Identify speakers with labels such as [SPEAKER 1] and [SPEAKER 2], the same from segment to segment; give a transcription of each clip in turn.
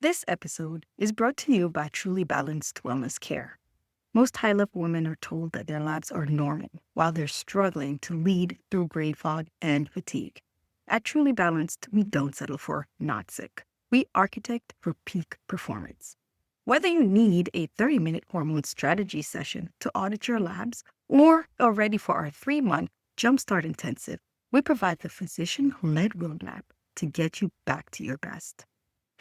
[SPEAKER 1] This episode is brought to you by Truly Balanced Wellness Care. Most high level women are told that their lives are normal while they're struggling to lead through brain fog and fatigue. At Truly Balanced, we don't settle for not sick. We architect for peak performance. Whether you need a 30-minute hormone strategy session to audit your labs or are ready for our 3-month Jumpstart Intensive, we provide the physician-led roadmap to get you back to your best.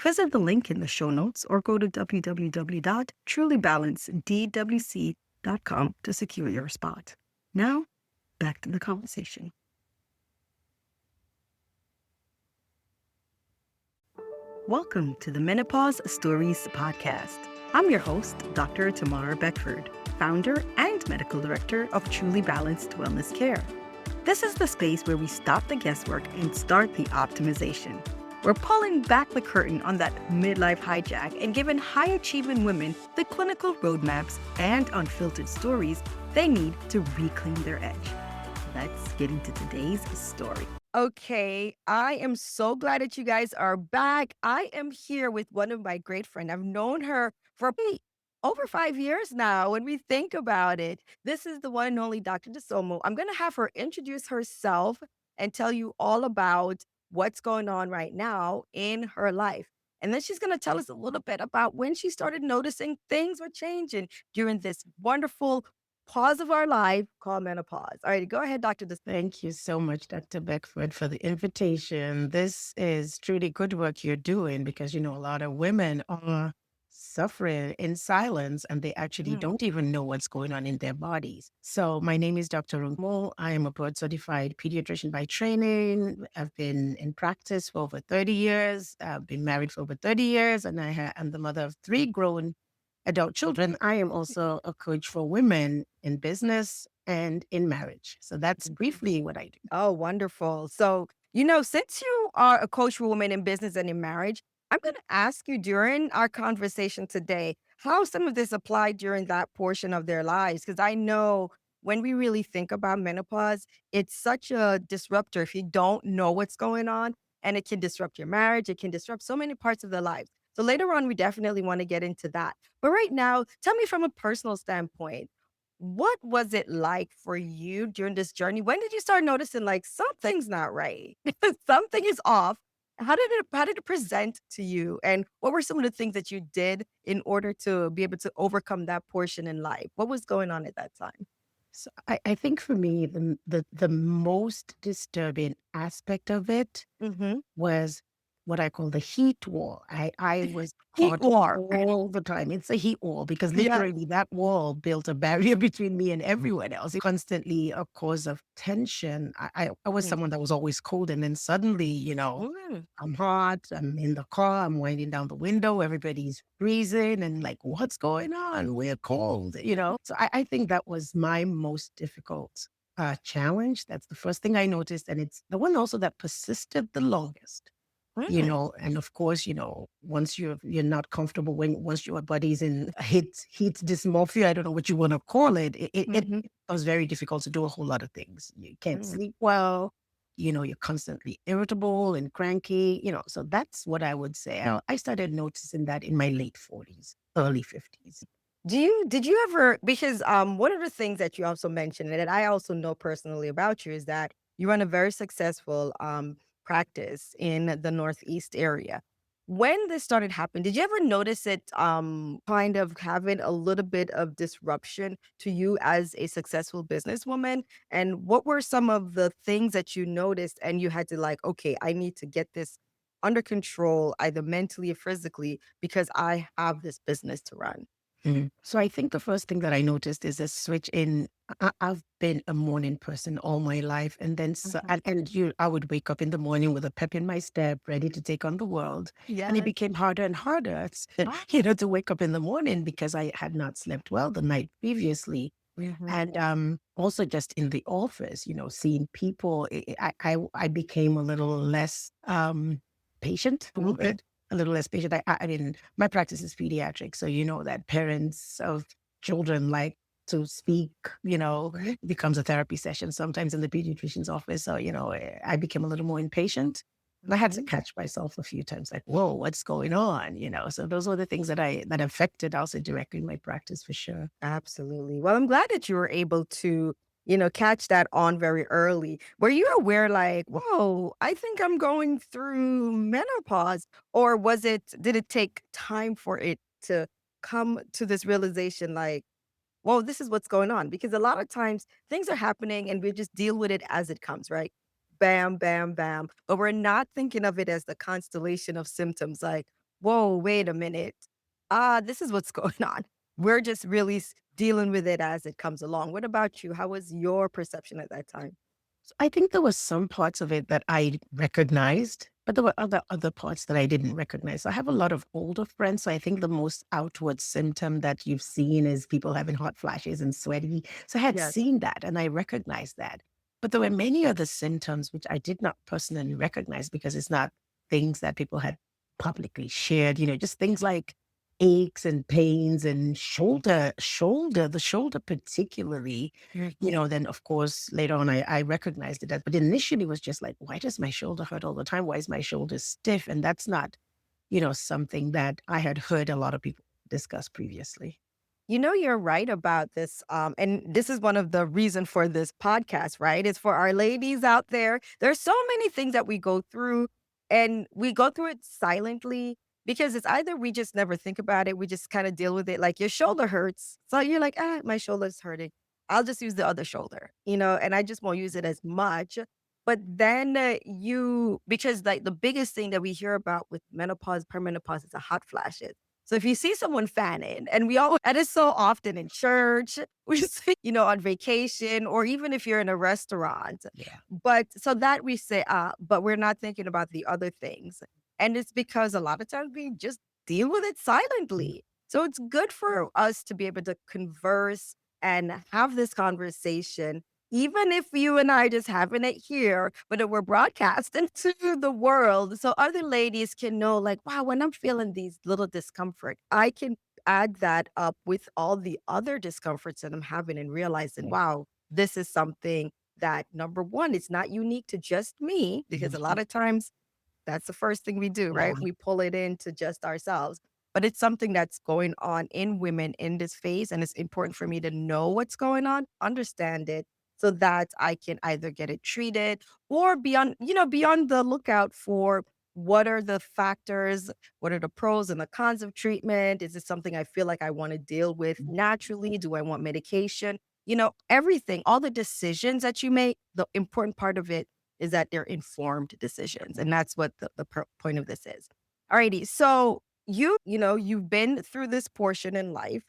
[SPEAKER 1] Visit the link in the show notes or go to www.trulybalancedwc.com to secure your spot. Now, back to the conversation. Welcome to the Menopause Stories podcast. I'm your host, Dr. Tamara Beckford, founder and medical director of Truly Balanced Wellness Care. This is the space where we stop the guesswork and start the optimization. We're pulling back the curtain on that midlife hijack and giving high-achieving women the clinical roadmaps and unfiltered stories they need to reclaim their edge. Let's get into today's story. Okay, I am so glad that you guys are back. I am here with one of my great friends. I've known her for over 5 years now when we think about it. This is the one and only Dr. Dosumu. I'm going to have her introduce herself and tell you all about what's going on right now in her life. And then she's going to tell us a little bit about when she started noticing things were changing during this wonderful pause of our life called menopause. All right, go ahead, Dr. Dosumu.
[SPEAKER 2] Thank you so much, Dr. Beckford, for the invitation. This is truly good work you're doing because, a lot of women are suffering in silence and they actually don't even know what's going on in their bodies. So, my name is Dr. Ronke. I am a board certified pediatrician by training. I've been in practice for over 30 years. I've been married for over 30 years, and I'm the mother of 3 grown adult children. I am also a coach for women in business and in marriage. So that's briefly what I do.
[SPEAKER 1] Oh, wonderful. So, since you are a coach for women in business and in marriage, I'm going to ask you during our conversation today how some of this applied during that portion of their lives. Because I know when we really think about menopause, it's such a disruptor if you don't know what's going on, and it can disrupt your marriage, it can disrupt so many parts of their lives. So, later on, we definitely want to get into that. But right now, tell me from a personal standpoint, what was it like for you during this journey? When did you start noticing like something's not right? Something is off. How did it present to you? And what were some of the things that you did in order to be able to overcome that portion in life? What was going on at that time?
[SPEAKER 2] So I think for me, the most disturbing aspect of it
[SPEAKER 1] Mm-hmm.
[SPEAKER 2] was what I call the heat wall. I was
[SPEAKER 1] Heat
[SPEAKER 2] hot
[SPEAKER 1] war.
[SPEAKER 2] all the time. It's a heat wall because
[SPEAKER 1] Yeah.
[SPEAKER 2] literally that wall built a barrier between me and everyone else. It constantly a cause of tension. I was someone that was always cold, and then suddenly,
[SPEAKER 1] Mm.
[SPEAKER 2] I'm hot. I'm in the car. I'm winding down the window. Everybody's freezing, and like, what's going on? We're cold. So I think that was my most difficult challenge. That's the first thing I noticed, and it's the one also that persisted the longest.
[SPEAKER 1] Mm.
[SPEAKER 2] And of course, once you're not comfortable once your body's in heat dysmorphia, I don't know what you want to call it, it
[SPEAKER 1] Mm-hmm.
[SPEAKER 2] was very difficult to do a whole lot of things. You can't
[SPEAKER 1] Mm.
[SPEAKER 2] sleep well, you're constantly irritable and cranky. So that's what I would say. I started noticing that in my late 40s, early 50s.
[SPEAKER 1] Did you ever, because one of the things that you also mentioned and that I also know personally about you is that you run a very successful practice in the Northeast area. When this started happening, did you ever notice it kind of having a little bit of disruption to you as a successful businesswoman? And what were some of the things that you noticed and you had to like, okay, I need to get this under control, either mentally or physically, because I have this business to run?
[SPEAKER 2] Mhm. So I think the first thing that I noticed is a switch in. I've been a morning person all my life, and then I would wake up in the morning with a pep in my step, ready to take on the world, and it
[SPEAKER 1] Yes.
[SPEAKER 2] became harder and harder, to wake up in the morning because I had not slept well the night previously,
[SPEAKER 1] Mhm.
[SPEAKER 2] and also just in the office, seeing people, I became a little less patient, a little
[SPEAKER 1] Okay.
[SPEAKER 2] bit a little less patient. I mean, my practice is pediatric, so you know that parents of children like to speak.
[SPEAKER 1] Right.
[SPEAKER 2] It becomes a therapy session sometimes in the pediatrician's office. So I became a little more impatient. And I had to
[SPEAKER 1] Mhm.
[SPEAKER 2] catch myself a few times, like, whoa, what's going on? So those were the things that affected also directly my practice for sure.
[SPEAKER 1] Absolutely. Well, I'm glad that you were able to, catch that on very early. Were you aware, like, whoa, I think I'm going through menopause? Or did it take time for it to come to this realization, like, well, this is what's going on? Because a lot of times things are happening and we just deal with it as it comes, right? Bam, bam, bam. But we're not thinking of it as the constellation of symptoms, like, whoa, wait a minute. This is what's going on. We're just really dealing with it as it comes along. What about you? How was your perception at that time?
[SPEAKER 2] So I think there was some parts of it that I recognized, but there were other parts that I didn't recognize. I have a lot of older friends, so I think the most outward symptom that you've seen is people having hot flashes and sweaty. So I had
[SPEAKER 1] Yes.
[SPEAKER 2] seen that and I recognized that. But there were many other symptoms which I did not personally recognize because it's not things that people had publicly shared, just things like aches and pains and the shoulder particularly.
[SPEAKER 1] Mhm.
[SPEAKER 2] Then of course later on I recognized it, but initially was just like, why does my shoulder hurt all the time? Why is my shoulder stiff? And that's not, something that I had heard a lot of people discuss previously.
[SPEAKER 1] You're right about this. And this is one of the reason for this podcast, right? Is for our ladies out there. There's so many things that we go through, and we go through it silently because it's either we just never think about it, we just kind of deal with it. Like your shoulder hurts, so you're like, my shoulder's hurting. I'll just use the other shoulder, and I just won't use it as much. But then because like the biggest thing that we hear about with menopause, perimenopause, is the hot flashes. So if you see someone fanning, and it's so often in church, we see, on vacation, or even if you're in a restaurant.
[SPEAKER 2] Yeah.
[SPEAKER 1] But so that we say, but we're not thinking about the other things. And it's because a lot of times we just deal with it
[SPEAKER 2] Mm.
[SPEAKER 1] silently. So it's good for us to be able to converse and have this conversation, even if you and I just having it here, but it we're broadcasting to the world so other ladies can know, like, wow, when I'm feeling these little discomfort, I can add that up with all the other discomforts that I'm having and realizing,
[SPEAKER 2] Yeah.
[SPEAKER 1] wow, this is something that number one, it's not unique to just me, because a lot
[SPEAKER 2] Mhm.
[SPEAKER 1] of times that's the first thing we do,
[SPEAKER 2] Yeah.
[SPEAKER 1] right? We pull it into just ourselves. But it's something that's going on in women in this phase. And it's important for me to know what's going on, understand it, so that I can either get it treated or be on the lookout for what are the factors, what are the pros and the cons of treatment? Is it something I feel like I want to deal with naturally? Do I want medication? Everything, all the decisions that you make, the important part of it is that they're informed decisions, and that's what the point of this is. Alrighty, so you've been through this portion in life,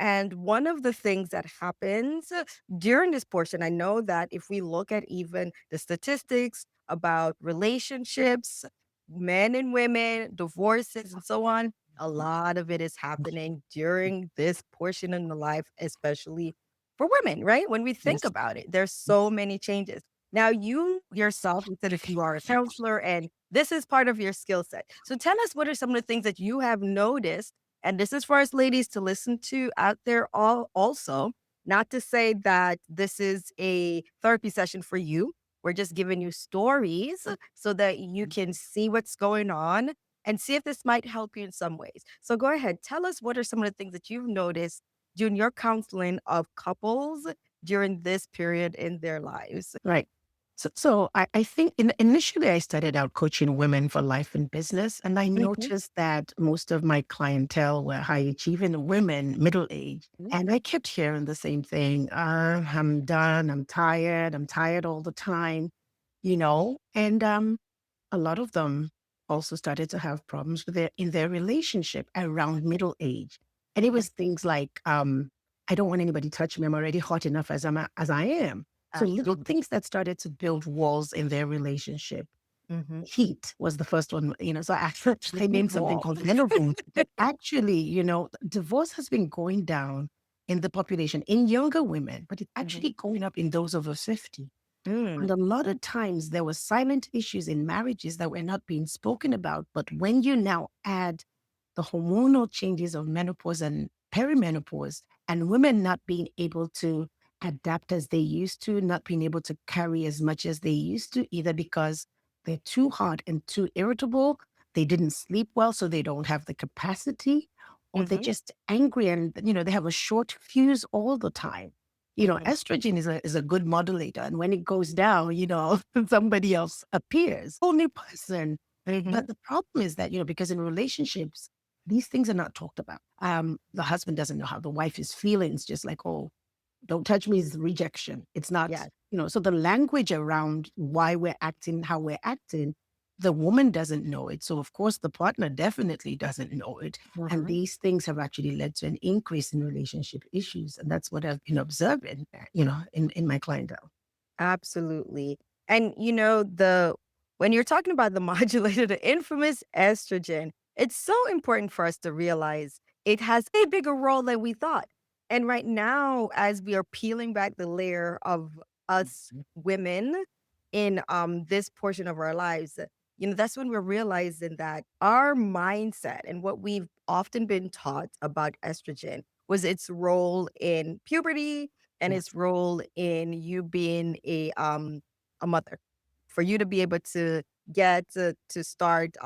[SPEAKER 1] and one of the things that happens during this portion, I know that if we look at even the statistics about relationships, men and women, divorces, and so on, a lot of it is happening during this portion in the life, especially for women, right? When we think
[SPEAKER 2] Yes.
[SPEAKER 1] about it, there's so many changes. Now, you yourself, you said if you are a counselor and this is part of your skill set. So tell us, what are some of the things that you have noticed? And this is for us ladies to listen to out there all also, not to say that this is a therapy session for you. We're just giving you stories so that you can see what's going on and see if this might help you in some ways. So go ahead, tell us what are some of the things that you've noticed during your counseling of couples during this period in their lives.
[SPEAKER 2] Right. So I think initially I started out coaching women for life and business, and I
[SPEAKER 1] Mhm,
[SPEAKER 2] noticed that most of my clientele were high achieving women, middle age.
[SPEAKER 1] mhm,
[SPEAKER 2] And I kept hearing the same thing. I'm done. I'm tired. I'm tired all the time, And a lot of them also started to have problems with in their relationship around middle age. And it
[SPEAKER 1] mhm.
[SPEAKER 2] was things like, I don't want anybody to touch me. I'm already hot enough as I am. So little things that started to build walls in their relationship.
[SPEAKER 1] Mhm.
[SPEAKER 2] Heat was the first one, So I
[SPEAKER 1] The
[SPEAKER 2] actually
[SPEAKER 1] heat
[SPEAKER 2] named something
[SPEAKER 1] wall.
[SPEAKER 2] called Menopause. But actually, divorce has been going down in the population in younger women, but it's
[SPEAKER 1] Mhm.
[SPEAKER 2] actually going up in those over 50.
[SPEAKER 1] Mm,
[SPEAKER 2] And a lot of times there were silent issues in marriages that were not being spoken about. But when you now add the hormonal changes of menopause and perimenopause, and women not being able to adapt as they used to, not being able to carry as much as they used to, either because they're too hot and too irritable. They didn't sleep well, so they don't have the capacity, or they're
[SPEAKER 1] Mhm.
[SPEAKER 2] just angry and, they have a short fuse all the time.
[SPEAKER 1] Mhm.
[SPEAKER 2] Estrogen is a good modulator. And when it goes down, somebody else appears, only person.
[SPEAKER 1] Mhm.
[SPEAKER 2] But the problem is that, because in relationships, these things are not talked about. The husband doesn't know how the wife is feeling. It's just like, oh, don't touch me is rejection. It's not,
[SPEAKER 1] Yes.
[SPEAKER 2] so the language around why we're acting, how we're acting, the woman doesn't know it. So of course the partner definitely doesn't know it. And
[SPEAKER 1] Mhm.
[SPEAKER 2] these things have actually led to an increase in relationship issues. And that's what I've been observing, in my clientele.
[SPEAKER 1] Absolutely. And the when you're talking about the modulator, the infamous estrogen, it's so important for us to realize it has a bigger role than we thought. And right now, as we are peeling back the layer of us
[SPEAKER 2] Mhm.
[SPEAKER 1] women in this portion of our lives, that's when we're realizing that our mindset and what we've often been taught about estrogen was its role in puberty and
[SPEAKER 2] Yes.
[SPEAKER 1] its role in you being a mother. For you to be able to get to start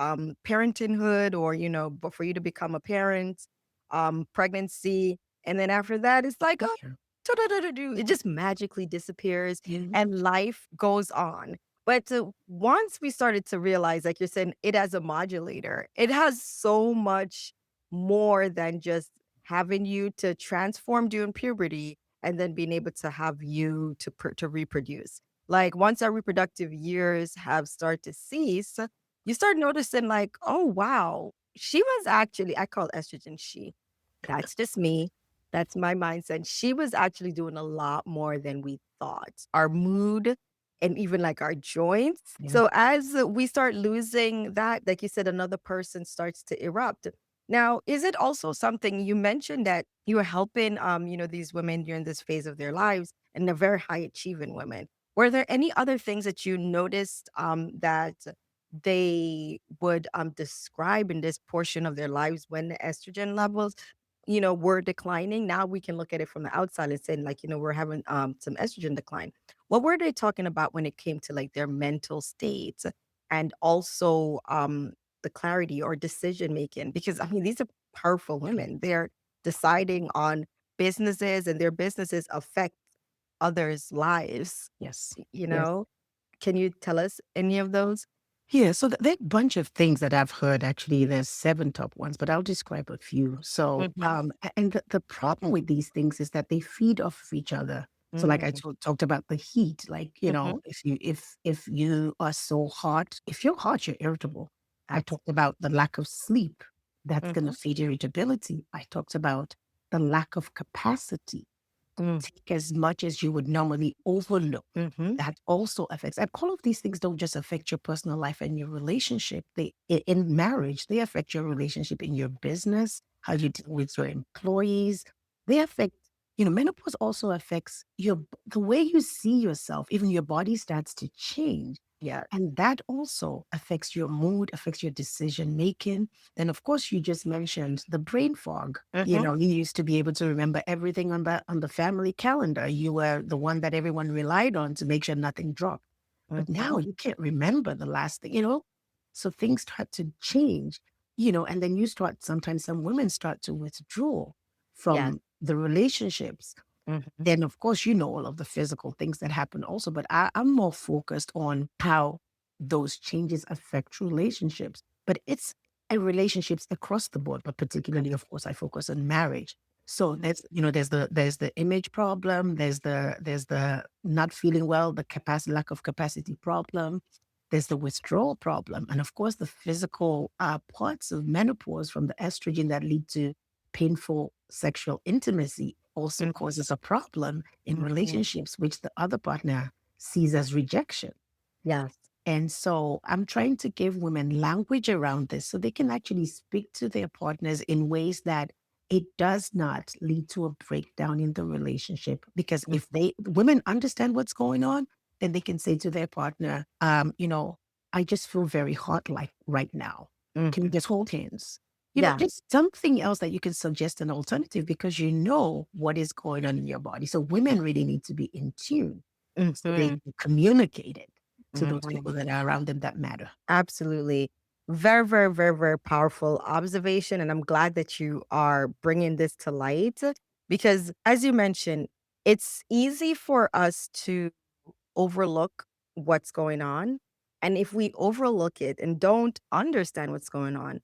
[SPEAKER 1] parenthood, or but for you to become a parent, pregnancy, and then after that it's like, oh,
[SPEAKER 2] Yeah.
[SPEAKER 1] it just magically disappears
[SPEAKER 2] Mhm.
[SPEAKER 1] and life goes on. But once we started to realize, like you're saying, it as a modulator, it has so much more than just having you to transform during puberty and then being able to have you to reproduce. Like once our reproductive years have started to cease, you start noticing like, oh wow, she was actually, I call estrogen she. That's just me. That's my mindset. She was actually doing a lot more than we thought. Our mood and even like our joints.
[SPEAKER 2] Yeah.
[SPEAKER 1] So as we start losing that, like you said, another person starts to erupt. Now, is it also something you mentioned that you are helping these women during this phase of their lives, and they're very high achieving women? Were there any other things that you noticed that they would describe in this portion of their lives when the estrogen levels were declining? Now we can look at it from the outside and say, like, we're having some estrogen decline. What were they talking about when it came to like their mental states and also the clarity or decision making? Because I mean, these are powerful women. They're deciding on businesses, and their businesses affect others' lives,
[SPEAKER 2] Yes.
[SPEAKER 1] you
[SPEAKER 2] Yes.
[SPEAKER 1] know? Can you tell us any of those?
[SPEAKER 2] Yeah, so there are a bunch of things that I've heard. Actually, there's 7 top ones, but I'll describe a few. So,
[SPEAKER 1] Mhm.
[SPEAKER 2] and the problem with these things is that they feed off of each other. So, like I
[SPEAKER 1] Mm.
[SPEAKER 2] talked about the heat, like
[SPEAKER 1] Mhm.
[SPEAKER 2] if you are so hot, if you're hot, you're irritable. I talked
[SPEAKER 1] Absolutely.
[SPEAKER 2] about the lack of sleep. That's going to
[SPEAKER 1] Mhm.
[SPEAKER 2] feed irritability. I talked about the lack of capacity.
[SPEAKER 1] Mm.
[SPEAKER 2] Take as much as you would normally overlook.
[SPEAKER 1] Mhm.
[SPEAKER 2] That also affects, and all of these things don't just affect your personal life and your relationship. In marriage, they affect your relationship in your business, how you deal with your employees. They affect, menopause also affects the way you see yourself. Even your body starts to change.
[SPEAKER 1] Yeah.
[SPEAKER 2] And that also affects your mood, affects your decision making. Then, of course, you just mentioned the brain fog.
[SPEAKER 1] Mhm.
[SPEAKER 2] You used to be able to remember everything on the family calendar. You were the one that everyone relied on to make sure nothing dropped. But now
[SPEAKER 1] Mhm.
[SPEAKER 2] you can't remember the last thing. So things start to change, and then sometimes some women start to withdraw
[SPEAKER 1] Yes.
[SPEAKER 2] from the relationships.
[SPEAKER 1] Mhm.
[SPEAKER 2] Then, of course, all of the physical things that happen also, but I'm more focused on how those changes affect relationships. But it's relationships across the board, but particularly, of course, I focus on marriage. So there's the image problem, there's the not feeling well, the capacity lack of capacity problem, there's the withdrawal problem, and of course the physical parts of menopause from the estrogen that lead to painful sexual intimacy also
[SPEAKER 1] Mhm.
[SPEAKER 2] causes a problem in
[SPEAKER 1] Mhm.
[SPEAKER 2] relationships, which the other partner sees as rejection.
[SPEAKER 1] Yes.
[SPEAKER 2] And so I'm trying to give women language around this so they can actually speak to their partners in ways that it does not lead to a breakdown in the relationship. Because
[SPEAKER 1] Mm.
[SPEAKER 2] if women understand what's going on, then they can say to their partner, I just feel very hot like right now. Can we
[SPEAKER 1] Mhm.
[SPEAKER 2] just hold hands?
[SPEAKER 1] Yeah.
[SPEAKER 2] Just something else that you can suggest an alternative because you know what is going on in your body. So women really need to be in tune so they
[SPEAKER 1] Mhm.
[SPEAKER 2] can communicate it. to those
[SPEAKER 1] Mhm.
[SPEAKER 2] people that are around them that matter.
[SPEAKER 1] Absolutely. Very, very, very, very powerful observation. And I'm glad that you are bringing this to light because, as you mentioned, it's easy for us to overlook what's going on. And if we overlook it and don't understand what's going on,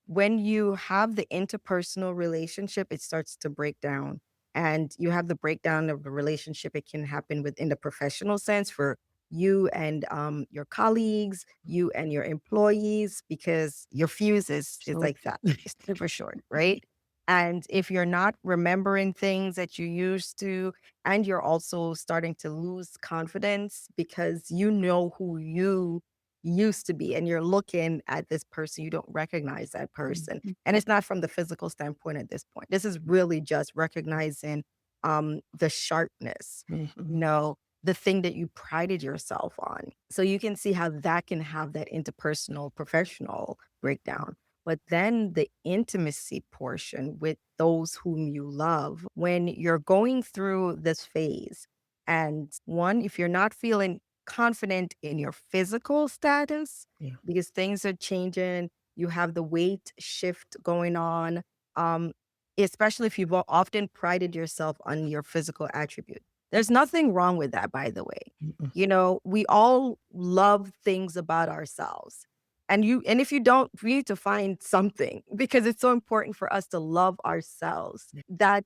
[SPEAKER 1] when you have the interpersonal relationship, it starts to break down. And you have the breakdown of the relationship. It can happen within the professional sense for you and your colleagues, you and your employees, because your fuse is
[SPEAKER 2] So
[SPEAKER 1] like that. It's super short, right? And if you're not remembering things that you used to, and you're also starting to lose confidence because you know who you used to be and you're looking at this person, you don't recognize that person.
[SPEAKER 2] Mhm.
[SPEAKER 1] And it's not from the physical standpoint at this point. This is really just recognizing the sharpness,
[SPEAKER 2] Mhm.
[SPEAKER 1] the thing that you prided yourself on. So you can see how that can have that interpersonal, professional breakdown. But then the intimacy portion with those whom you love, when you're going through this phase, and one, if you're not feeling confident in your physical status,
[SPEAKER 2] Yeah.
[SPEAKER 1] because things are changing, you have the weight shift going on, um, especially if you've often prided yourself on your physical attribute. There's nothing wrong with that, by the way.
[SPEAKER 2] Mhm.
[SPEAKER 1] We all love things about ourselves. And if you don't, we need to find something because it's so important for us to love ourselves.
[SPEAKER 2] Yeah.
[SPEAKER 1] That,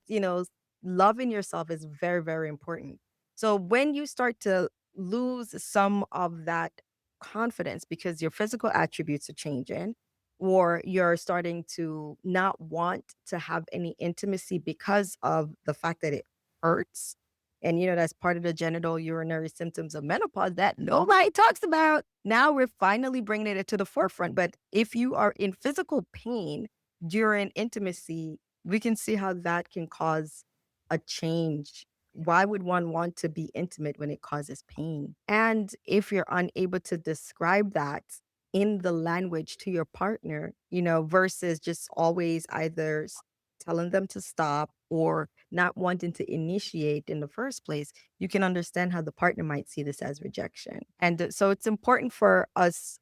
[SPEAKER 1] loving yourself is very, very important. So when you start to lose some of that confidence because your physical attributes are changing, or you're starting to not want to have any intimacy because of the fact that it hurts. And that's part of the genital urinary symptoms of menopause that nobody talks about. Now we're finally bringing it to the forefront. But if you are in physical pain during intimacy, we can see how that can cause a change. Why would one want to be intimate when it causes pain? And if you're unable to describe that in the language to your partner, versus just always either telling them to stop or not wanting to initiate in the first place, you can understand how the partner might see this as rejection. And so it's important for us,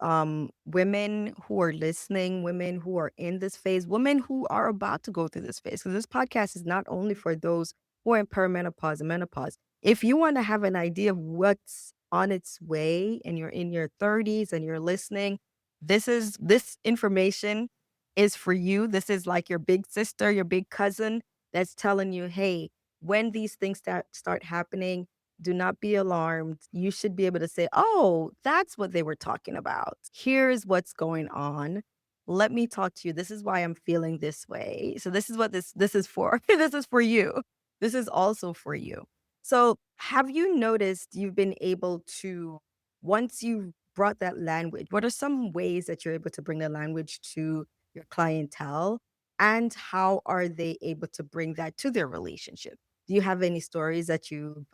[SPEAKER 1] women who are listening, women who are in this phase, women who are about to go through this phase, because this podcast is not only for those who are in perimenopause and menopause. If you want to have an idea of what's on its way and you're in your 30s and you're listening, this information is for you. This is like your big sister, your big cousin that's telling you, hey, when these things start happening, do not be alarmed. You should be able to say, oh, that's what they were talking about. Here's what's going on. Let me talk to you. This is why I'm feeling this way. So this is what this is for. This is for you. This is also for you. So have you noticed you've been able to, once you've brought that language, what are some ways that you're able to bring the language to your clientele? And how are they able to bring that to their relationship? Do you have any stories that you've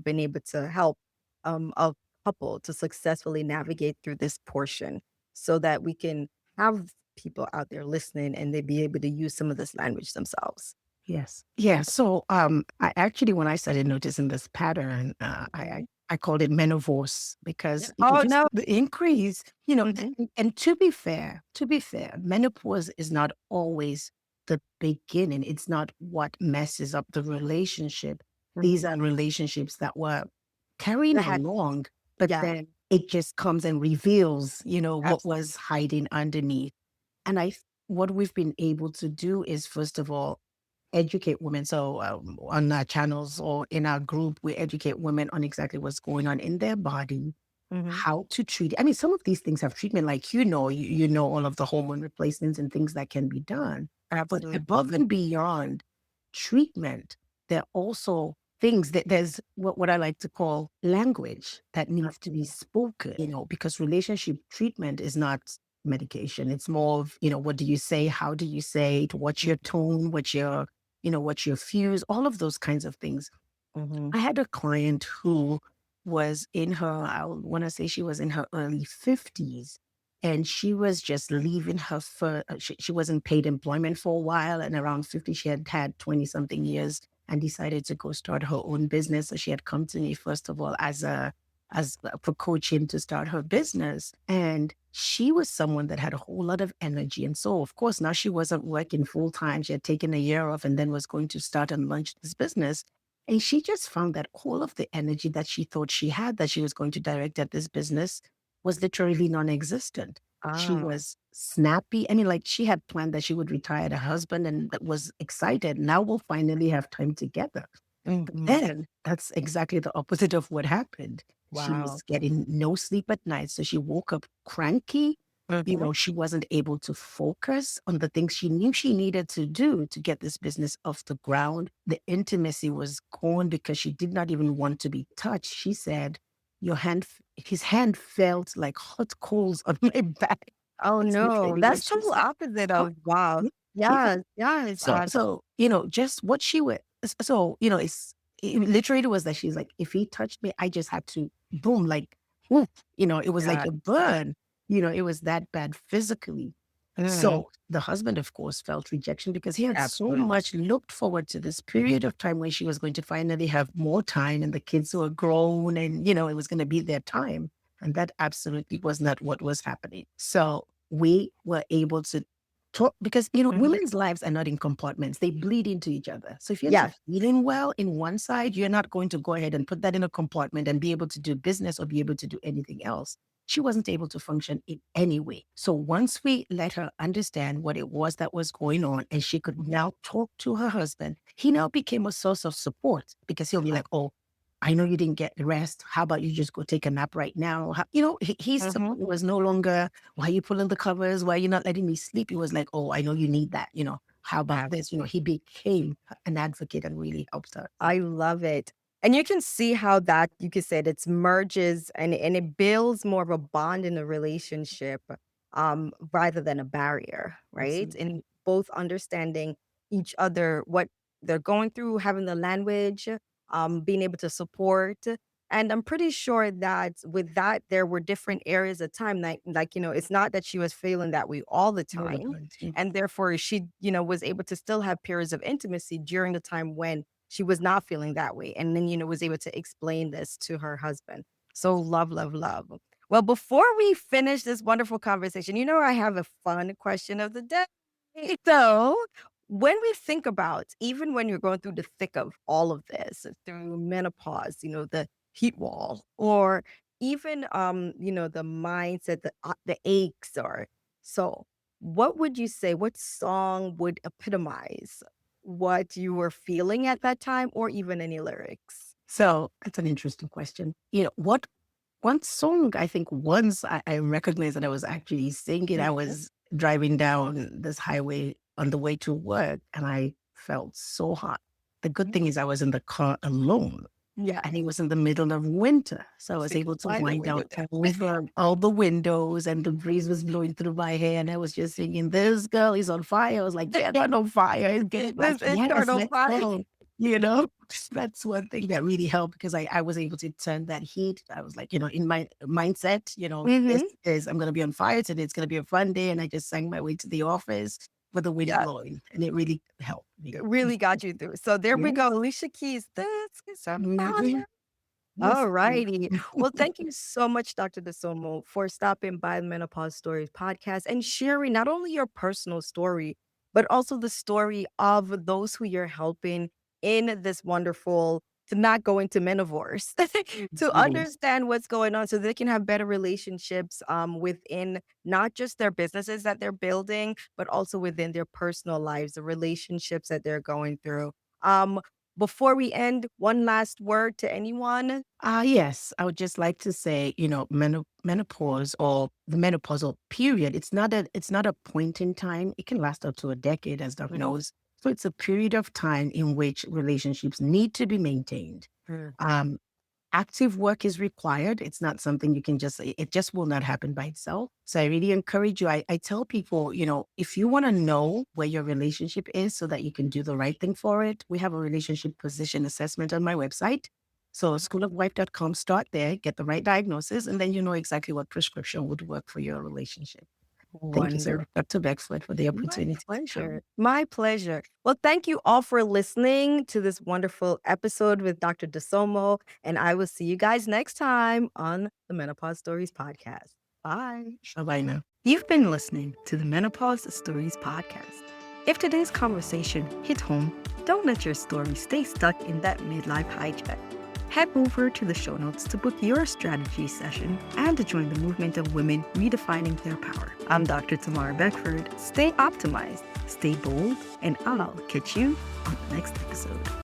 [SPEAKER 1] been able to help a couple to successfully navigate through this portion so that we can have people out there listening and they be able to use some of this language themselves?
[SPEAKER 2] Yes. Yeah. So, I actually, when I started noticing this pattern,
[SPEAKER 1] Mhm.
[SPEAKER 2] I called it menopause
[SPEAKER 1] Yeah.
[SPEAKER 2] because
[SPEAKER 1] Oh
[SPEAKER 2] just
[SPEAKER 1] no.
[SPEAKER 2] the increase,
[SPEAKER 1] Hmm.
[SPEAKER 2] and to be fair, menopause is not always the beginning. It's not what messes up the relationship. These
[SPEAKER 1] Hmm.
[SPEAKER 2] are relationships that were carrying
[SPEAKER 1] That
[SPEAKER 2] along, but
[SPEAKER 1] yeah,
[SPEAKER 2] then it just comes and reveals, what
[SPEAKER 1] absolutely.
[SPEAKER 2] was hiding underneath. And what we've been able to do is, first of all, educate women. So on our channels or in our group, we educate women on exactly what's going on in their body,
[SPEAKER 1] Hmm.
[SPEAKER 2] how to treat it. I mean, some of these things have treatment, like you know all of the hormone replacements and things that can be done. But
[SPEAKER 1] Absolutely.
[SPEAKER 2] above and beyond treatment, there are also things that there's what I like to call language that needs to be
[SPEAKER 1] Absolutely.
[SPEAKER 2] spoken, because relationship treatment is not medication. It's more of, what do you say? How do you say it? What's your tone? What's your fuse? All of those kinds of things.
[SPEAKER 1] Hmm.
[SPEAKER 2] I had a client who was in her, I want to say she was in her early 50s, and she was just leaving her for, she was in paid employment for a while. And around 50, she had had 20 something years and decided to go start her own business. So she had come to me, first of all, as a as for coaching to start her business. And she was someone that had a whole lot of energy. And so, of course, now she wasn't working full time. She had taken a year off and then was going to start and launch this business. And she just found that all of the energy that she thought she had that she was going to direct at this business was literally non existent. She
[SPEAKER 1] Ah.
[SPEAKER 2] was snappy. I mean, like she had planned that she would retire her husband and that was excited. Now we'll finally have time together. But
[SPEAKER 1] Mhm.
[SPEAKER 2] then that's exactly the opposite of what happened. She
[SPEAKER 1] Wow.
[SPEAKER 2] was getting no sleep at night. So she woke up cranky.
[SPEAKER 1] Mhm.
[SPEAKER 2] She wasn't able to focus on the things she knew she needed to do to get this business off the ground. The intimacy was gone because she did not even want to be touched. She said, his hand felt like hot coals on my back.
[SPEAKER 1] Oh,
[SPEAKER 2] That's
[SPEAKER 1] no.
[SPEAKER 2] literally
[SPEAKER 1] That's
[SPEAKER 2] what she
[SPEAKER 1] total
[SPEAKER 2] said.
[SPEAKER 1] opposite
[SPEAKER 2] Oh,
[SPEAKER 1] of wow.
[SPEAKER 2] yeah.
[SPEAKER 1] Yes, yes.
[SPEAKER 2] Just what she would, it literally was that she's like, if he touched me, I just had to boom, like, whoop, it was like
[SPEAKER 1] Yeah.
[SPEAKER 2] a burn, it was that bad physically.
[SPEAKER 1] Mhm.
[SPEAKER 2] So the husband, of course, felt rejection because he had so
[SPEAKER 1] Absolutely.
[SPEAKER 2] much looked forward to this period of time when she was going to finally have more time and the kids were grown and, it was going to be their time. And that absolutely was not what was happening. So we were able to talk because,
[SPEAKER 1] Mhm.
[SPEAKER 2] women's lives are not in compartments. They bleed into each other. So if you're not
[SPEAKER 1] Yes.
[SPEAKER 2] feeling well in one side, you're not going to go ahead and put that in a compartment and be able to do business or be able to do anything else. She wasn't able to function in any way. So once we let her understand what it was that was going on and she could
[SPEAKER 1] Mhm.
[SPEAKER 2] now talk to her husband, he now became a source of support because he'll be
[SPEAKER 1] Yeah.
[SPEAKER 2] like, oh, I know you didn't get rest. How about you just go take a nap right now? His
[SPEAKER 1] Mhm.
[SPEAKER 2] support was no longer, why are you pulling the covers? Why are you not letting me sleep? It was like, oh, I know you need that. How about this? He became an advocate and really helped her.
[SPEAKER 1] I love it. And you can see how that you could say it's merges and it builds more of a bond in a relationship rather than a barrier, right?
[SPEAKER 2] Absolutely.
[SPEAKER 1] In both understanding each other, what they're going through, having the language, being able to support. And I'm pretty sure that with that, there were different areas of time it's not that she was feeling that way all the
[SPEAKER 2] All the
[SPEAKER 1] time.
[SPEAKER 2] time. Yeah.
[SPEAKER 1] And therefore she was able to still have periods of intimacy during the time when she was not feeling that way, and then was able to explain this to her husband. So love, love, love. Well, before we finish this wonderful conversation, I have a fun question of the day. So, when we think about even when you're going through the thick of all of this, through menopause, the heat wall, or even the mindset, the aches, or so. What would you say? What song would epitomize what you were feeling at that time or even any lyrics?
[SPEAKER 2] So that's an interesting question. What one song I think once I recognized that I was actually singing, I
[SPEAKER 1] Mhm.
[SPEAKER 2] was driving down this highway on the way to work and I felt so hot. The good thing is I was in the car alone
[SPEAKER 1] Yeah.
[SPEAKER 2] and it was in the middle of winter. So I
[SPEAKER 1] So
[SPEAKER 2] was
[SPEAKER 1] you can
[SPEAKER 2] able to
[SPEAKER 1] slide the
[SPEAKER 2] wind
[SPEAKER 1] window
[SPEAKER 2] down
[SPEAKER 1] down.
[SPEAKER 2] over all the windows and the breeze was blowing through my hair. And I was just singing, this girl is on fire. I was like, they're not on fire. It's getting like,
[SPEAKER 1] This
[SPEAKER 2] yes,
[SPEAKER 1] internal
[SPEAKER 2] let's
[SPEAKER 1] fire.
[SPEAKER 2] go. You know, that's one thing that really helped because I was able to turn that heat. I was like, in my mindset, this
[SPEAKER 1] Mhm.
[SPEAKER 2] is, I'm going to be on fire today. It's going to be a fun day. And I just sang my way to the office with the wind
[SPEAKER 1] Yeah,
[SPEAKER 2] blowing and it really helped
[SPEAKER 1] it
[SPEAKER 2] me.
[SPEAKER 1] really got you through. So there we
[SPEAKER 2] Yes.
[SPEAKER 1] go. Alicia Keys, this is a
[SPEAKER 2] Mhm.
[SPEAKER 1] fire.
[SPEAKER 2] Yes.
[SPEAKER 1] Alrighty. Well, thank you so much, Dr. Desomo, for stopping by the Menopause Stories podcast and sharing not only your personal story, but also the story of those who you're helping in this wonderful to not go into menopause, to
[SPEAKER 2] Absolutely.
[SPEAKER 1] understand what's going on so they can have better relationships within not just their businesses that they're building, but also within their personal lives, the relationships that they're going through. Um, Before we end, one last word to anyone.
[SPEAKER 2] Yes, I would just like to say, menopause or the menopausal period, it's not a point in time. It can last up to a decade, as Doc
[SPEAKER 1] Mhm.
[SPEAKER 2] knows. So it's a period of time in which relationships need to be maintained.
[SPEAKER 1] Mm.
[SPEAKER 2] Um, Active work is required. It's not something you can it just will not happen by itself. So I really encourage you. I tell people, if you want to know where your relationship is so that you can do the right thing for it, we have a relationship position assessment on my website. So schoolofwife.com, start there, get the right diagnosis, and then you know exactly what prescription would work for your relationship. Thank you,
[SPEAKER 1] Wonderful.
[SPEAKER 2] sir, Dr. Beckford, for the
[SPEAKER 1] My
[SPEAKER 2] opportunity to
[SPEAKER 1] pleasure.
[SPEAKER 2] come.
[SPEAKER 1] My pleasure. Well, thank you all for listening to this wonderful episode with Dr. Dosumu, and I will see you guys next time on the Menopause Stories podcast. Bye.
[SPEAKER 2] Bye-bye now.
[SPEAKER 1] You've been listening to the Menopause Stories podcast. If today's conversation hit home, don't let your story stay stuck in that midlife hijack. Head over to the show notes to book your strategy session and to join the movement of women redefining their power. I'm Dr. Tamara Beckford. Stay optimized, stay bold, and I'll catch you on the next episode.